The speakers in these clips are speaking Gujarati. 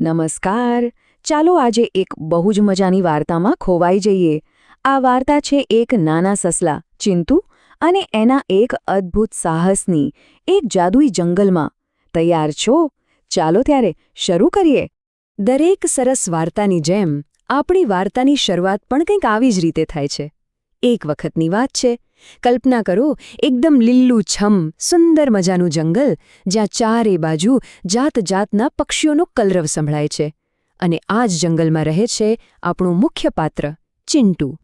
નમસ્કાર. ચાલો આજે એક બહુ જ મજાની વાર્તામાં ખોવાઈ જઈએ. આ વાર્તા છે એક નાના સસલા ચિંટુ અને એના એક અદ્ભુત સાહસની એક જાદુઈ જંગલમાં. તૈયાર છો? ચાલો ત્યારે શરૂ કરીએ. દરેક સરસ વાર્તાની જેમ આપણી વાર્તાની શરૂઆત પણ કંઈક આવી જ રીતે થાય છે. એક વખતની વાત છે. કલ્પના કરો, એકદમ લીલુંછમ સુંદર મજાનું જંગલ, જ્યાં ચારે બાજુ જાત-જાતના પક્ષીઓનો કલરવ સંભળાય છે. અને આ જ જંગલમાં રહે છે આપણું મુખ્ય પાત્ર ચિંટુ.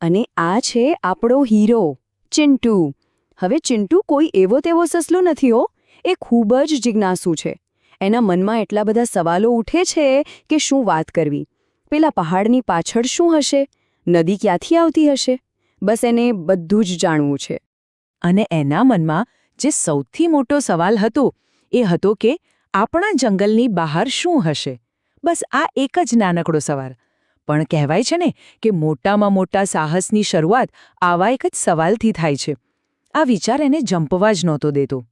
અને આ છે આપણો હીરો ચિંટુ. હવે ચિંટુ કોઈ એવો તેવો સસલો નથી હો, એ ખૂબ જ જિજ્ઞાસુ છે. એના મનમાં એટલા બધા સવાલો ઉઠે છે કે શું વાત કરવી. પેલા પહાડની પાછળ શું હશે? નદી ક્યાંથી આવતી હશે? બસ એને બધું જ જાણવું છે. અને એના મનમાં જે સૌથી મોટો સવાલ હતો એ હતો કે આપણા જંગલની બહાર શું હશે. બસ આ એક જ નાનકડો સવાલ. પણ કહેવાય છે ને કે મોટામાં મોટા સાહસની શરૂઆત આવા એક જ સવાલથી થાય છે. આ વિચાર એને જંપવા જ નહોતો દેતો.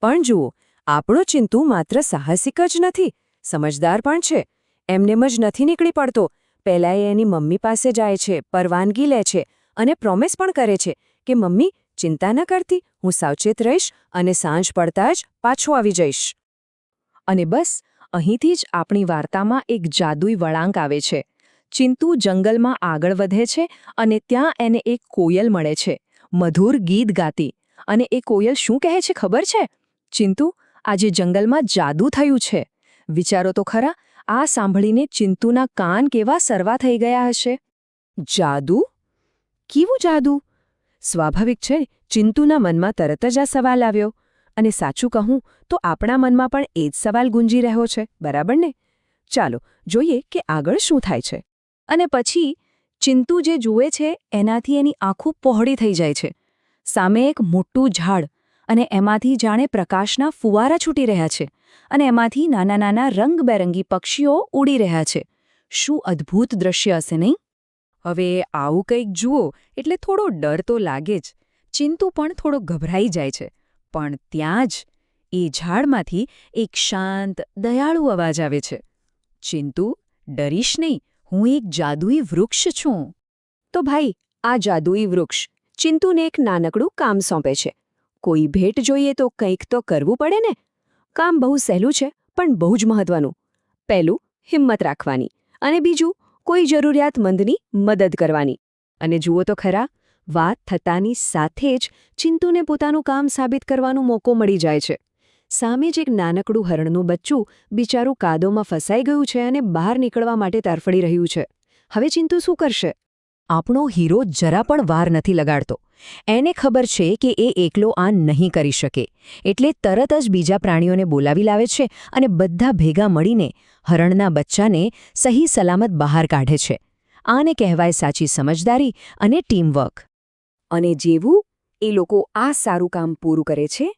પણ જુઓ, આપણો ચિંટુ માત્ર સાહસિક જ નથી, સમજદાર પણ છે. એમનેમ જ નથી નીકળી પડતો. પહેલાં એ એની મમ્મી પાસે જાય છે, પરવાનગી લે છે અને પ્રોમિસ પણ કરે છે કે મમ્મી, ચિંતા ન કરતી, હું સાવચેત રહીશ અને સાંજ પડતા જ પાછો આવી જઈશ. અને બસ અહીંથી જ આપણી વાર્તામાં એક જાદુઈ વળાંક આવે છે. ચિંટુ જંગલમાં આગળ વધે છે અને ત્યાં એને એક કોયલ મળે છે, મધુર ગીત ગાતી. અને એ કોયલ શું કહે છે ખબર છે? ચિંટુ, આજે જંગલમાં જાદુ થયું છે. વિચારો તો ખરા, આ સાંભળીને ચિંટુના કાન કેવા સરવા થઈ ગયા હશે. જાદુ? કેવું જાદુ? સ્વાભાવિક છે, ચિંટુના મનમાં તરત જ આ સવાલ આવ્યો. અને સાચું કહું તો આપણા મનમાં પણ એ જ સવાલ ગુંજી રહ્યો છે, બરાબર ને? ચાલો જોઈએ કે આગળ શું થાય છે. અને પછી ચિંટુ જે જુએ છે એનાથી એની આંખો પહોળી થઈ જાય છે. સામે એક મોટું ઝાડ, અને એમાંથી જાણે પ્રકાશના ફુવારા છૂટી રહ્યા છે. અને એમાંથી નાના નાના રંગબેરંગી પક્ષીઓ ઉડી રહ્યા છે. શું અદ્ભુત દૃશ્ય હશે નહીં? હવે આવું કંઈક જુઓ એટલે થોડો ડર તો લાગે જ. ચિંટુ પણ થોડો ગભરાઈ જાય છે. પણ ત્યાં જ એ ઝાડમાંથી એક શાંત, દયાળુ અવાજ આવે છે. ચિંટુ, ડરીશ નહીં, હું એક જાદુઈ વૃક્ષ છું. તો ભાઈ, આ જાદુઈ વૃક્ષ ચિંટુને એક નાનકડું કામ સોંપે છે. કોઈ ભેટ જોઈએ તો કંઈક તો કરવું પડે ને. કામ બહુ સહેલું છે, પણ બહુ જ મહત્વનું. પહેલું, હિંમત રાખવાની. અને બીજું, કોઈ જરૂરિયાતમંદની મદદ કરવાની. અને જુઓ તો ખરા, વાત થતાની સાથે જ ચિંટુને પોતાનું કામ સાબિત કરવાનો મોકો મળી જાય છે. સામે જ એક નાનકડું હરણનું બચ્ચું બિચારું કાદવમાં ફસાઈ ગયું છે અને બહાર નીકળવા માટે તરફડી રહ્યું છે. હવે ચિંટુ શું કરશે? આપણો હીરો જરા પણ વાર નથી લગાડતો. એને ખબર છે કે એ એકલો આ નહીં કરી શકે. એટલે તરત જ બીજા પ્રાણીઓને બોલાવી લાવે છે અને બધા ભેગા મળીને હરણના બચ્ચાને સહી સલામત બહાર કાઢે છે. આને કહેવાય સાચી સમજદારી અને ટીમવર્ક. અને જેવું એ લોકો આ સારું કામ પૂરું કરે છે,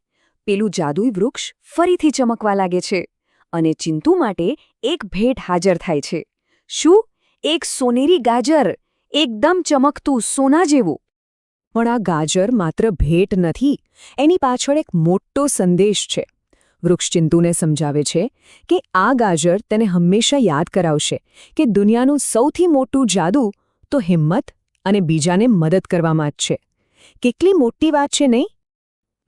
પેલું જાદુઈ વૃક્ષ ફરીથી ચમકવા લાગે છે. અને ચિંટુ માટે એક ભેટ હાજર થાય છે. શું? એક સોનેરી ગાજર! એકદમ ચમકતું સોના જેવું. પણ આ ગાજર માત્ર ભેટ નથી, એની પાછળ એક મોટો સંદેશ છે. વૃક્ષ ચિંટુને સમજાવે છે કે આ ગાજર તેને હંમેશા યાદ કરાવશે કે દુનિયાનું સૌથી મોટું જાદુ તો હિંમત અને બીજાને મદદ કરવામાં જ છે. કેટલી મોટી વાત છે નહીં?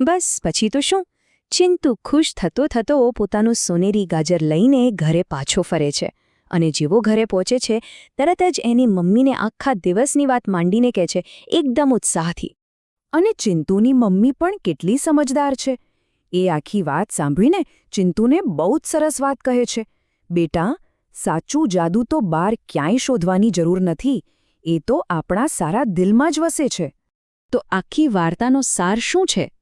બસ પછી તો શું? ચિંટુ ખુશ થતો થતો પોતાનું સોનેરી ગાજર લઈને ઘરે પાછો ફરે છે. અને જેવો ઘરે પહોંચે છે તરત જ એની મમ્મીને આખા દિવસની વાત માંડીને કહે છે, એકદમ ઉત્સાહથી. અને ચિંટુની મમ્મી પણ કેટલી સમજદાર છે. એ આખી વાત સાંભળીને ચિંટુને બહુ જ સરસ વાત કહે છે. બેટા, સાચું જાદુ તો બહાર ક્યાંય શોધવાની જરૂર નથી. એ તો આપણા સારા દિલમાં જ વસે છે. તો આખી વાર્તાનો સાર શું છે?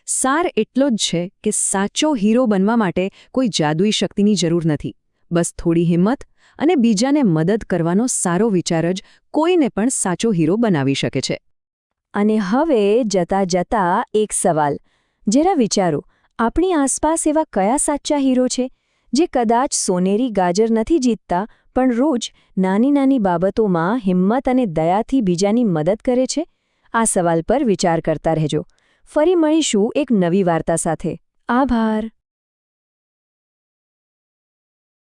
સાર એટલો જ છે કે સાચો હીરો બનવા માટે કોઈ જાદુઈ શક્તિની જરૂર નથી. બસ થોડી હિંમત અને બીજાને મદદ કરવાનો સારો વિચાર જ કોઈને પણ સાચો હીરો બનાવી શકે છે. અને હવે જતા જતા એક સવાલ. જરા વિચારો, આપણી આસપાસ એવા કયા સાચા હીરો છે જે કદાચ સોનેરી ગાજર નથી જીતતા, પણ રોજ નાની નાની બાબતોમાં હિંમત અને દયાથી બીજાની મદદ કરે છે? આ સવાલ પર વિચાર કરતા રહેજો. ફરી મળીશું એક નવી વાર્તા સાથે. આભાર.